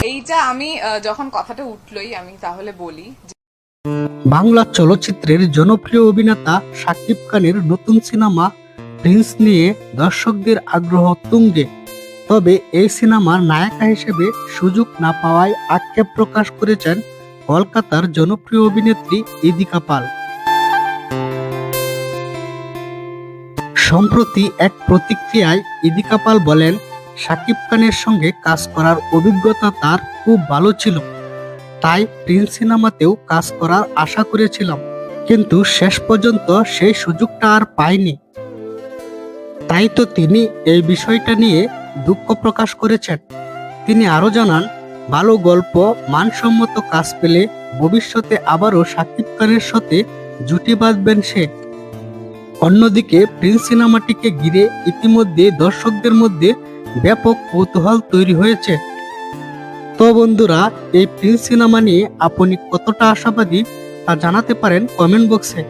এইটা আমি যখন কথাটা উঠলোই আমি তাহলে বলি। বাংলা চলচ্চিত্রের জনপ্রিয় অভিনেতা শাকিব খানের নতুন সিনেমা প্রিন্স নিয়ে দর্শকদের আগ্রহ তুঙ্গে। তবে এই সিনেমার নায়িকা হিসেবে সুযোগ না পাওয়ায় আক্ষেপ প্রকাশ করেছেন কলকাতার জনপ্রিয় অভিনেত্রী ইদিকা পাল। সম্প্রতি এক প্রতিক্রিয়ায় ইদিকা পাল বলেন, শাকিব খানের সঙ্গে কাজ করার অভিজ্ঞতা তার খুব ভালো ছিল, তাই প্রিন্স সিনেমাতেও কাজ করার আশা করেছিলাম, কিন্তু শেষ পর্যন্ত সেই সুযোগটা আর পাইনি। তাই তো তিনি এই বিষয়টা নিয়ে দুঃখ প্রকাশ করেছেন। তিনি আরো জানান, ভালো গল্প, মানসম্মত কাজ পেলে ভবিষ্যতে আবারও শাকিব খানের সাথে জুটি বাঁধবেন সে। অন্যদিকে প্রিন্স সিনেমাটিকে ঘিরে ইতিমধ্যে দর্শকদের মধ্যে ব্যাপক কৌতূহল তৈরি হয়েছে। তো বন্ধুরা, এই প্রিন্স সিনেমা নিয়ে আপনি কতটা আশাবাদী তা জানাতে পারেন কমেন্ট বক্সে।